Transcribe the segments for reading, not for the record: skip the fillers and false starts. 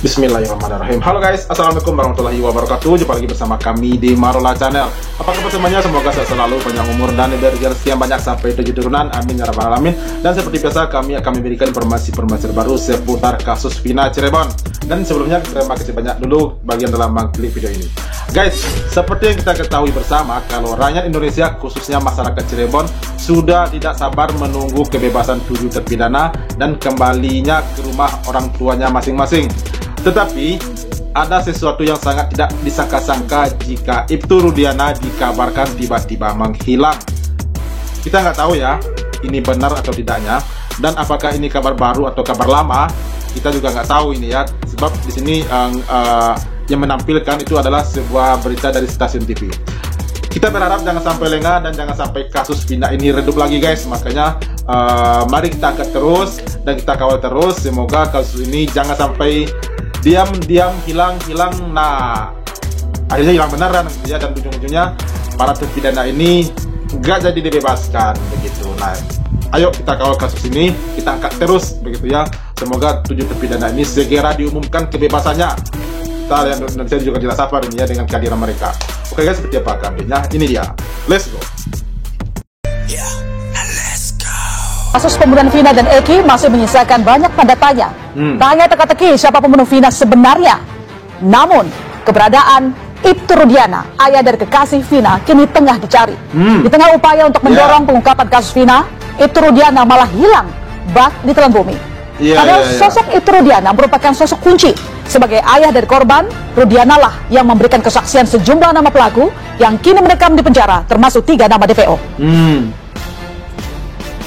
Bismillahirrahmanirrahim. Halo guys, assalamualaikum warahmatullahi wabarakatuh. Jumpa lagi bersama kami di Marola Channel. Apa kabar semuanya? Semoga sehat selalu, panjang umur dan diberi rezeki yang banyak sampai 7 turunan. Amin ya rabbal alamin. Dan seperti biasa kami akan memberikan informasi-informasi terbaru seputar kasus Vina Cirebon. Dan sebelumnya terima kasih banyak dulu bagian dalam mengklik video ini. Guys, seperti yang kita ketahui bersama kalau rakyat Indonesia khususnya masyarakat Cirebon sudah tidak sabar menunggu kebebasan 7 terpidana dan kembalinya ke rumah orang tuanya masing-masing. Tetapi ada sesuatu yang sangat tidak disangka-sangka jika Ibtu Rudiana dikabarkan tiba-tiba menghilang. Kita nggak tahu ya, ini benar atau tidaknya, dan apakah ini kabar baru atau kabar lama, kita juga nggak tahu ini ya. Sebab di sini yang menampilkan itu adalah sebuah berita dari stasiun TV. Kita berharap jangan sampai lengah dan jangan sampai kasus Vina ini redup lagi guys. Makanya mari kita angkat terus dan kita kawal terus. Semoga kasus ini jangan sampai diam-diam hilang. Nah, akhirnya hilang beneran ya, dan ujung-ujungnya para terpidana ini nggak jadi dibebaskan begitu. Nah, ayo kita kawal kasus ini, kita angkat terus begitu ya. Semoga 7 terpidana ini segera diumumkan kebebasannya. Kita lihat Indonesia juga jelas sabar ini ya dengan kehadiran mereka. Oke guys, seperti apa update-nya? Ini dia. Let's go. Kasus pembunuhan Vina dan Eki masih menyisakan banyak tanda tanya. Tak hanya teka-teki siapa pembunuh Vina sebenarnya, namun keberadaan Ibtu Rudiana, ayah dari kekasih Vina, kini tengah dicari. Di tengah upaya untuk mendorong pengungkapan kasus Vina, Ibtu Rudiana malah hilang bak di telan bumi. Padahal sosok Ibtu Rudiana merupakan sosok kunci. Sebagai ayah dari korban, Rudiana lah yang memberikan kesaksian sejumlah nama pelaku yang kini mendekam di penjara, termasuk 3 nama DPO.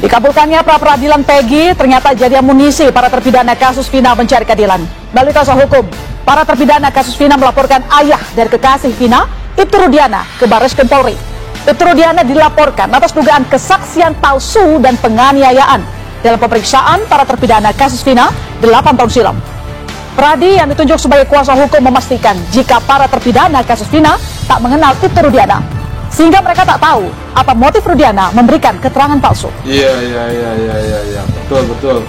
Dikabulkannya pra-peradilan Peggy ternyata jadi amunisi para terpidana kasus Vina mencari keadilan. Melalui kuasa hukum, para terpidana kasus Vina melaporkan ayah dari kekasih Vina, Ibtu Rudiana, ke Barreskrim Polri. Ibtu Rudiana dilaporkan atas dugaan kesaksian palsu dan penganiayaan dalam pemeriksaan para terpidana kasus Vina 8 tahun silam. Pradi yang ditunjuk sebagai kuasa hukum memastikan jika para terpidana kasus Vina tak mengenal Ibtu Rudiana, sehingga mereka tak tahu apa motif Rudiana memberikan keterangan palsu. Iya, betul.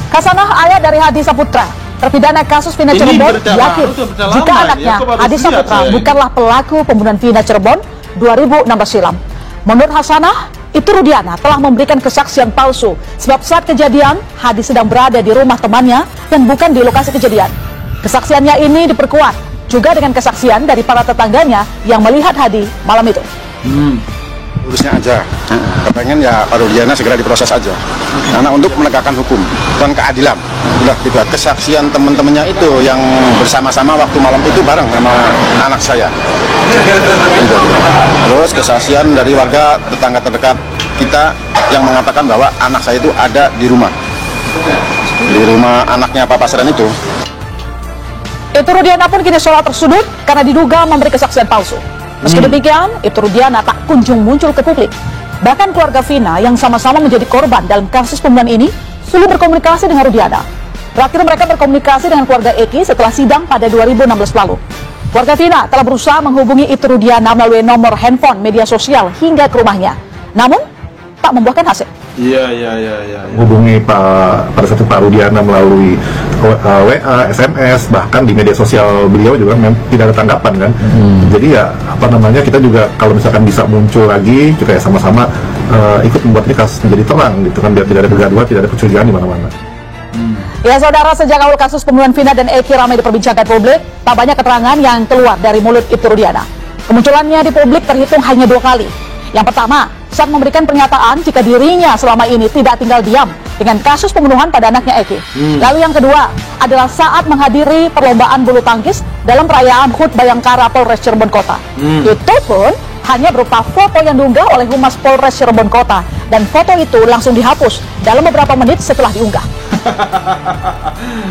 Kasanah, ayah dari Hadi Saputra, terpidana kasus Vina Cirebon, yakin jika anaknya Hadi Saputra bukanlah pelaku pembunuhan Vina Cirebon 2016 silam. Menurut Hasanah, itu Rudiana telah memberikan kesaksian palsu sebab saat kejadian Hadi sedang berada di rumah temannya dan bukan di lokasi kejadian. Kesaksiannya ini diperkuat juga dengan kesaksian dari para tetangganya yang melihat Hadi malam itu. Urusnya aja, kepengen ya Pak Rudiana segera diproses aja, karena untuk menegakkan hukum dan keadilan. Udah juga kesaksian teman-temannya itu yang bersama-sama waktu malam itu bareng sama anak saya. Terus kesaksian dari warga tetangga terdekat kita yang mengatakan bahwa anak saya itu ada di rumah anaknya Pak Pasran itu. Ibtu Rudiana pun kini seolah tersudut karena diduga memberi kesaksian palsu. Meski demikian, Ibtu Rudiana tak kunjung muncul ke publik. Bahkan keluarga Vina yang sama-sama menjadi korban dalam kasus pembunuhan ini sulit berkomunikasi dengan Rudiana. Terakhir mereka berkomunikasi dengan keluarga Eki setelah sidang pada 2016 lalu. Keluarga Vina telah berusaha menghubungi Ibtu Rudiana melalui nomor handphone, media sosial hingga ke rumahnya. Namun, tak membuahkan hasil. Iya. Hubungi pada saat Pak Rudiana melalui WA, SMS, bahkan di media sosial beliau juga tidak ada tanggapan kan. Jadi ya kita juga kalau misalkan bisa muncul lagi juga ya sama-sama ikut membuat ini kasus menjadi terang gitu kan, biar tidak ada kegaduhan, tidak ada kecurigaan di mana-mana. Ya saudara, sejak awal kasus pembunuhan Vina dan Eki ramai diperbincangkan publik, tak banyak keterangan yang keluar dari mulut Ibtu Rudiana. Kemunculannya di publik terhitung hanya 2 kali. Yang pertama, saat memberikan pernyataan jika dirinya selama ini tidak tinggal diam dengan kasus pembunuhan pada anaknya Eki. Lalu yang kedua adalah saat menghadiri perlombaan bulu tangkis dalam perayaan HUT Bayangkara Polres Cirebon Kota. Itu pun hanya berupa foto yang diunggah oleh Humas Polres Cirebon Kota, dan foto itu langsung dihapus dalam beberapa menit setelah diunggah.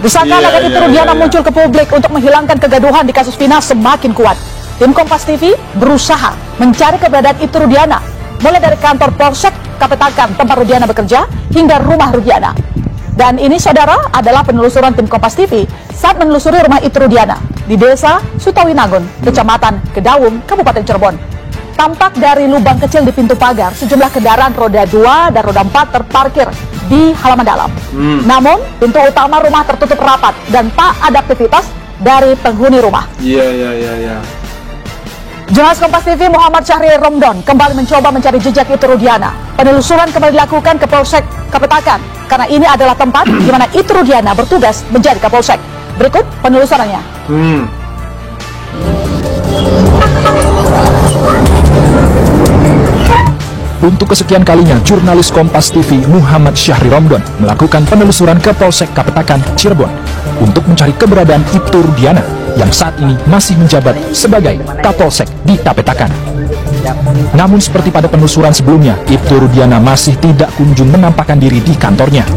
Desakan agar Ibtu Rudiana muncul ke publik untuk menghilangkan kegaduhan di kasus Vina semakin kuat. Tim Kompas TV berusaha mencari keberadaan Ibtu Rudiana, mulai dari kantor Polsek Kapetakan tempat Rudiana bekerja hingga rumah Rudiana. Dan ini saudara adalah penelusuran tim Kompas TV saat menelusuri rumah Ibtu Rudiana di Desa Sutawinangun, Kecamatan Kedawung, Kabupaten Cirebon. Tampak dari lubang kecil di pintu pagar, sejumlah kendaraan roda 2 dan roda 4 terparkir di halaman dalam. Namun, pintu utama rumah tertutup rapat dan tak ada aktivitas dari penghuni rumah. Iya. Jurnalis Kompas TV Muhammad Syahri Romdon kembali mencoba mencari jejak Itu Rudiana. Penelusuran kembali dilakukan ke Polsek Kapetakan karena ini adalah tempat di mana Itu Rudiana bertugas menjadi Kapolsek. Berikut penelusurannya. Untuk kesekian kalinya, jurnalis Kompas TV Muhammad Syahri Romdon melakukan penelusuran ke Polsek Kapetakan, Cirebon untuk mencari keberadaan Ibtu Rudiana yang saat ini masih menjabat sebagai Kapolsek di Kapetakan. Namun seperti pada penelusuran sebelumnya, Ibtu Rudiana masih tidak kunjung menampakkan diri di kantornya.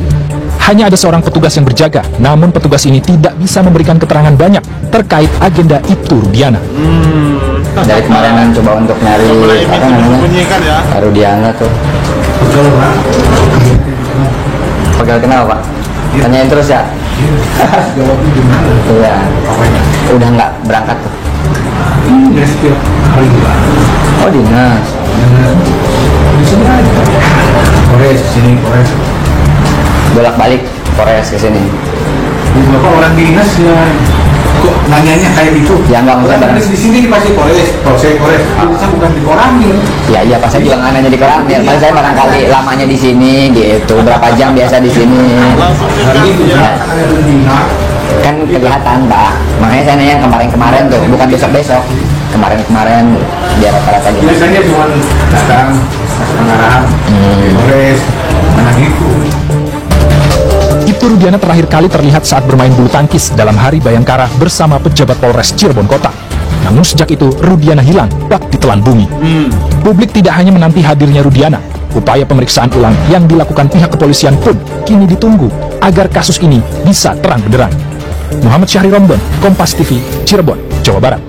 Hanya ada seorang petugas yang berjaga, namun petugas ini tidak bisa memberikan keterangan banyak terkait agenda Ibtu Rudiana. Dari kemarin kan coba untuk nyari apa namanya ya. Rudiana tuh. Pegal kenapa Pak? Tanyain terus ya. Iya. Udah nggak berangkat tuh. Oh dinas. Polres sini, Polres. Bolak-balik Polres ke sini. Bapak orang dinas ya. Kok nanyanya kayak gitu? Ya enggak maksudnya Orang di sini pasti Polres. Saya bukan di koran nih. Iya pas saya juga nggak nanya di koran. Paling saya barangkali lamanya di sini gitu. Berapa jam biasa di sini? Kan kelihatan Pak. Makanya saya nanya kemarin tuh, bukan besok. Kemarin biar rata-rata gitu. Biasanya cuma datang pengarahan Polres mana gitu. Ibtu Rudiana terakhir kali terlihat saat bermain bulu tangkis dalam Hari Bayangkara bersama pejabat Polres Cirebon Kota. Namun sejak itu Rudiana hilang bak ditelan bumi. Publik tidak hanya menanti hadirnya Rudiana, upaya pemeriksaan ulang yang dilakukan pihak kepolisian pun kini ditunggu agar kasus ini bisa terang benderang. Muhammad Syahri Romdon, Kompas TV, Cirebon, Jawa Barat.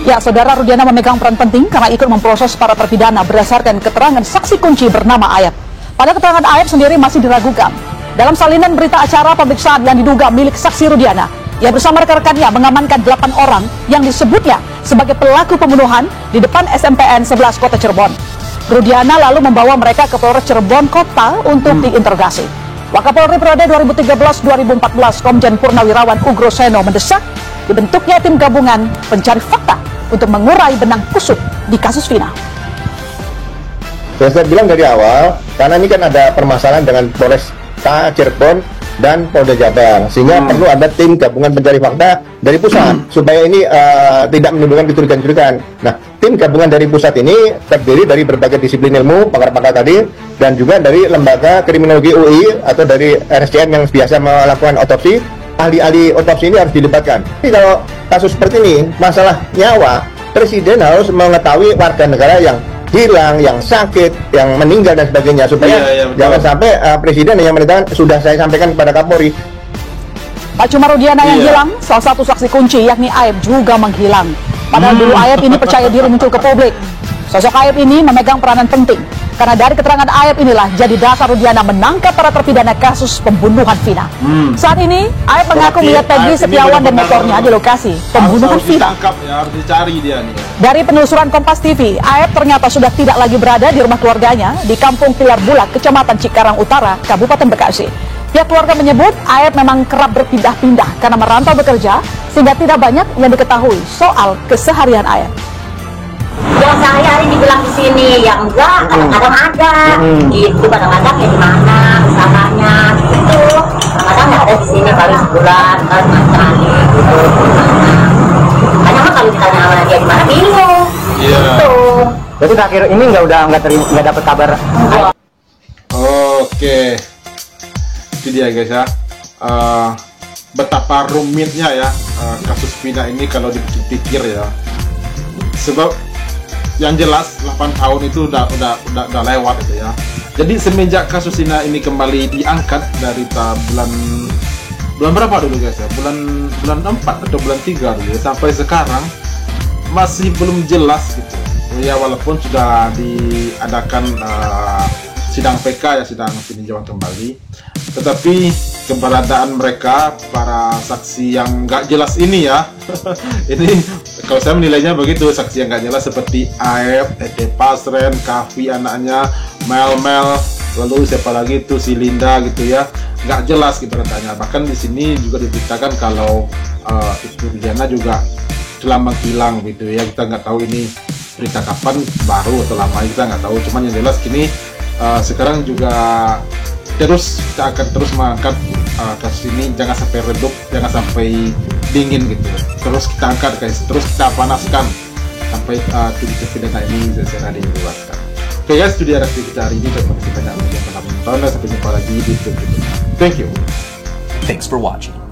Ya, Saudara, Rudiana memegang peran penting karena ikut memproses para terpidana berdasarkan keterangan saksi kunci bernama Ayat. Pada keterangan Ayat sendiri masih diragukan. Dalam salinan berita acara pemeriksaan yang diduga milik saksi Rudiana, ia bersama rekan-rekannya mengamankan 8 orang yang disebutnya sebagai pelaku pembunuhan di depan SMPN 11 Kota Cirebon. Rudiana lalu membawa mereka ke Polres Cirebon Kota untuk diinterogasi. Wakapolri periode 2013-2014 Komjen Purnawirawan Ugro Seno mendesak dibentuknya tim gabungan pencari fakta untuk mengurai benang kusut di kasus Vina. Saya bilang dari awal, karena ini kan ada permasalahan dengan Polres Cirebon dan Polda Jabar, sehingga perlu ada tim gabungan pencari fakta dari pusat supaya ini tidak menimbulkan kecurigaan-kecurigaan. Nah, tim gabungan dari pusat ini terdiri dari berbagai disiplin ilmu, pakar-pakar tadi, dan juga dari lembaga kriminologi UI atau dari RSCM yang biasa melakukan otopsi. Ahli-ahli otopsi ini harus dilibatkan. Jadi kalau kasus seperti ini, masalah nyawa, Presiden harus mengetahui warga negara yang hilang, yang sakit, yang meninggal dan sebagainya, supaya jangan sampai Presiden yang menentukan. Sudah saya sampaikan kepada Kapolri. Tak cuma Rudiana yang hilang, salah satu saksi kunci yakni Aib juga menghilang. Padahal dulu Aib ini percaya diri muncul ke publik. Sosok Aib ini memegang peranan penting karena dari keterangan Aib inilah jadi dasar Rudiana menangkap para terpidana kasus pembunuhan Vina. Saat ini Aib mengaku melihat Peggy Setiawan dan motornya di lokasi pembunuhan Vina. Ya, harus dicari dia nih. Dari penelusuran Kompas TV, Aib ternyata sudah tidak lagi berada di rumah keluarganya di Kampung Pilar Bulak, Kecamatan Cikarang Utara, Kabupaten Bekasi. Pihak keluarga menyebut Aib memang kerap berpindah-pindah karena merantau bekerja sehingga tidak banyak yang diketahui soal keseharian Aib. Yang sehari-hari dibilang di sini, ya enggak, kadang-kadang ada, gitu, kadang-kadang ya di mana, usahanya, gitu, kadang-kadang nggak ada di sini, paling sebulan, kan sekali, gitu, hanya mah kalau ditanya sama dia di mana, bingung, gitu. Jadi terakhir ini nggak dapat kabar. Oke, itu dia guys ya. Betapa rumitnya ya kasus Vina ini kalau dipikir ya. Sebab yang jelas 8 tahun itu udah lewat itu ya. Jadi semenjak kasus Vina ini kembali diangkat dari bulan berapa dulu guys ya? Bulan 4 atau bulan 3 dulu ya, sampai sekarang masih belum jelas gitu. Ya walaupun sudah diadakan sidang PK ya, sidang peninjauan kembali. Tetapi keberadaan mereka, para saksi yang nggak jelas ini ya, ini kalau saya menilainya begitu, saksi yang nggak jelas seperti AF, Ete Pasren, Kavi anaknya, Mel, lalu siapa lagi itu si Linda gitu ya, nggak jelas keberadaannya. Bahkan di sini juga diberitakan kalau Ibtu Rudiana juga telah menghilang gitu ya, kita nggak tahu ini berita kapan, baru atau lama, kita nggak tahu. Cuman yang jelas kini sekarang juga kita akan terus mengangkat kasus ini, jangan sampai redup, jangan sampai dingin gitu. Terus kita angkat guys, terus kita panaskan sampai tujuh terpidana ini segera dibebaskan. Oke guys, itu dia reaksi kita hari ini. Terima kasih banyak yang telah menonton, dan sampai jumpa lagi di video berikutnya. Thank you. Thanks for watching.